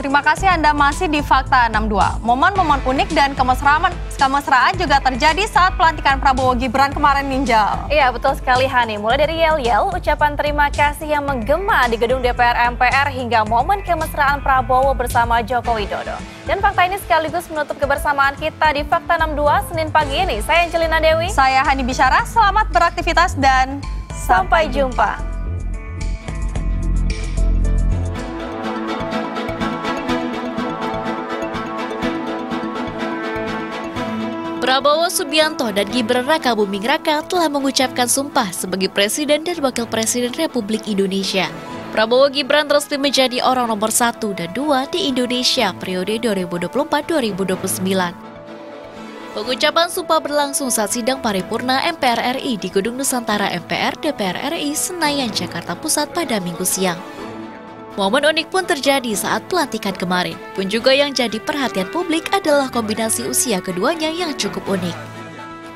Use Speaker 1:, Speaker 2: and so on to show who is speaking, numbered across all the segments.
Speaker 1: Terima kasih Anda masih di Fakta 62. Momen-momen unik dan kemesraan juga terjadi saat pelantikan Prabowo Gibran kemarin, Ninjal.
Speaker 2: Iya, betul sekali, Hani. Mulai dari yel-yel, ucapan terima kasih yang menggema di gedung DPR MPR hingga momen kemesraan Prabowo bersama Joko Widodo. Dan fakta ini sekaligus menutup kebersamaan kita di Fakta 62 Senin pagi ini. Saya Angelina Dewi.
Speaker 1: Saya Hani Bisyara. Selamat beraktivitas dan
Speaker 2: sampai jumpa.
Speaker 3: Prabowo Subianto dan Gibran Raka Buming Raka telah mengucapkan sumpah sebagai Presiden dan Wakil Presiden Republik Indonesia. Prabowo Gibran resmi menjadi orang nomor 1 dan 2 di Indonesia periode 2024-2029. Pengucapan sumpah berlangsung saat sidang paripurna MPR RI di Gedung Nusantara MPR DPR RI Senayan, Jakarta Pusat pada Minggu siang. Momen unik pun terjadi saat pelantikan kemarin. Pun juga yang jadi perhatian publik adalah kombinasi usia keduanya yang cukup unik.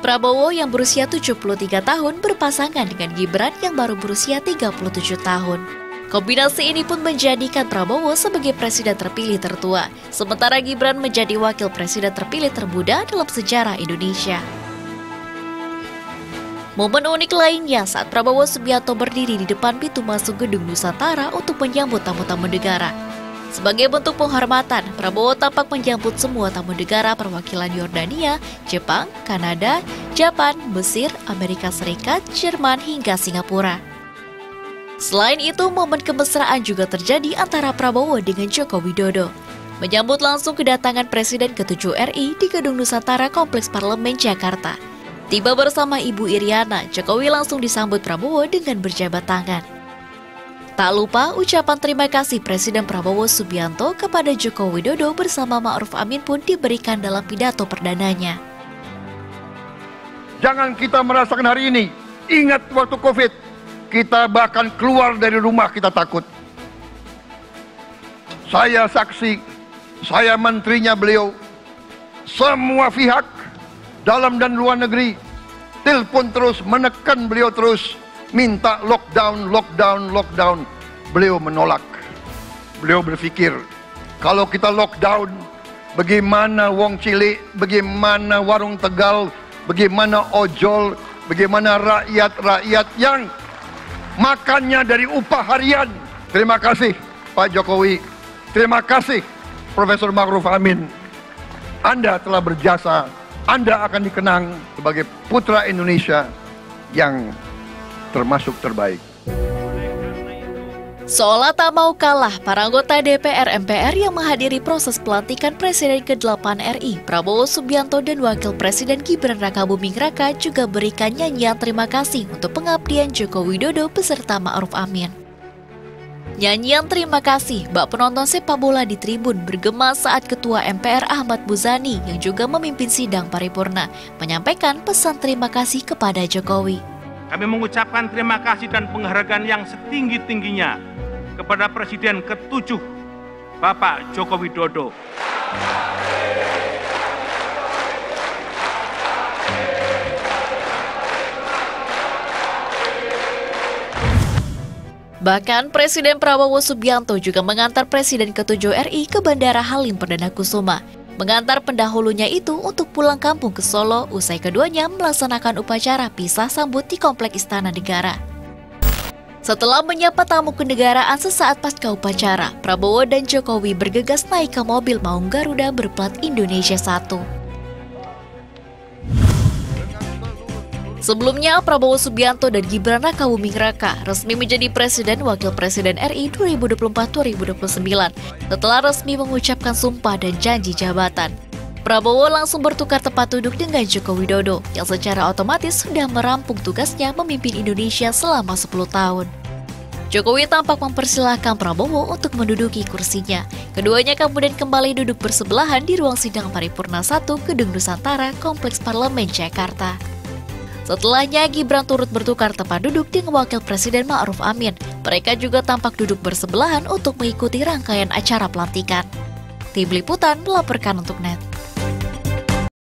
Speaker 3: Prabowo yang berusia 73 tahun berpasangan dengan Gibran yang baru berusia 37 tahun. Kombinasi ini pun menjadikan Prabowo sebagai presiden terpilih tertua, sementara Gibran menjadi wakil presiden terpilih termuda dalam sejarah Indonesia. Momen unik lainnya saat Prabowo Subianto berdiri di depan pintu masuk Gedung Nusantara untuk menyambut tamu-tamu negara. Sebagai bentuk penghormatan, Prabowo tampak menyambut semua tamu negara perwakilan Yordania, Jepang, Kanada, Jepang, Mesir, Amerika Serikat, Jerman, hingga Singapura. Selain itu, momen kemesraan juga terjadi antara Prabowo dengan Joko Widodo. Menyambut langsung kedatangan Presiden ke-7 RI di Gedung Nusantara Kompleks Parlemen Jakarta. Tiba bersama Ibu Iriana, Jokowi langsung disambut Prabowo dengan berjabat tangan. Tak lupa, ucapan terima kasih Presiden Prabowo Subianto kepada Joko Widodo bersama Ma'ruf Amin pun diberikan dalam pidato perdananya.
Speaker 4: Jangan kita merasakan hari ini, ingat waktu Covid, kita bahkan keluar dari rumah kita takut. Saya saksi, saya menterinya beliau, semua pihak dalam dan luar negeri telepon terus, menekan beliau terus, minta lockdown, lockdown, lockdown. Beliau menolak. Beliau berpikir, kalau kita lockdown, bagaimana wong cilik, bagaimana warung Tegal, bagaimana ojol, bagaimana rakyat-rakyat yang makannya dari upah harian. Terima kasih Pak Jokowi, terima kasih Profesor Ma'ruf Amin. Anda telah berjasa. Anda akan dikenang sebagai putra Indonesia yang termasuk terbaik.
Speaker 3: Seolah tak mau kalah, para anggota DPR MPR yang menghadiri proses pelantikan Presiden ke-8 RI, Prabowo Subianto dan Wakil Presiden Gibran Raka Buming Raka juga berikan nyanyian terima kasih untuk pengabdian Joko Widodo beserta Ma'ruf Amin. Nyanyian terima kasih bak penonton sepak bola di tribun bergema saat Ketua MPR Ahmad Muzani yang juga memimpin sidang paripurna menyampaikan pesan terima kasih kepada Jokowi.
Speaker 5: Kami mengucapkan terima kasih dan penghargaan yang setinggi-tingginya kepada Presiden ke-7 Bapak Joko Widodo.
Speaker 3: Bahkan Presiden Prabowo Subianto juga mengantar Presiden ke-7 RI ke Bandara Halim Perdana Kusuma. Mengantar pendahulunya itu untuk pulang kampung ke Solo, usai keduanya melaksanakan upacara pisah sambut di Kompleks Istana Negara. Setelah menyapa tamu kenegaraan sesaat pasca upacara, Prabowo dan Jokowi bergegas naik ke mobil Maung Garuda berplat Indonesia 1. Sebelumnya, Prabowo Subianto dan Gibran Raka Buming Raka resmi menjadi Presiden Wakil Presiden RI 2024-2029 setelah resmi mengucapkan sumpah dan janji jabatan. Prabowo langsung bertukar tempat duduk dengan Joko Widodo yang secara otomatis sudah merampung tugasnya memimpin Indonesia selama 10 tahun. Jokowi tampak mempersilahkan Prabowo untuk menduduki kursinya. Keduanya kemudian kembali duduk bersebelahan di ruang sidang paripurna 1 Gedung Nusantara Kompleks Parlemen Jakarta. Setelahnya, Gibran turut bertukar tempat duduk dengan Wakil Presiden Ma'ruf Amin. Mereka juga tampak duduk bersebelahan untuk mengikuti rangkaian acara pelantikan. Tim Liputan melaporkan untuk NET.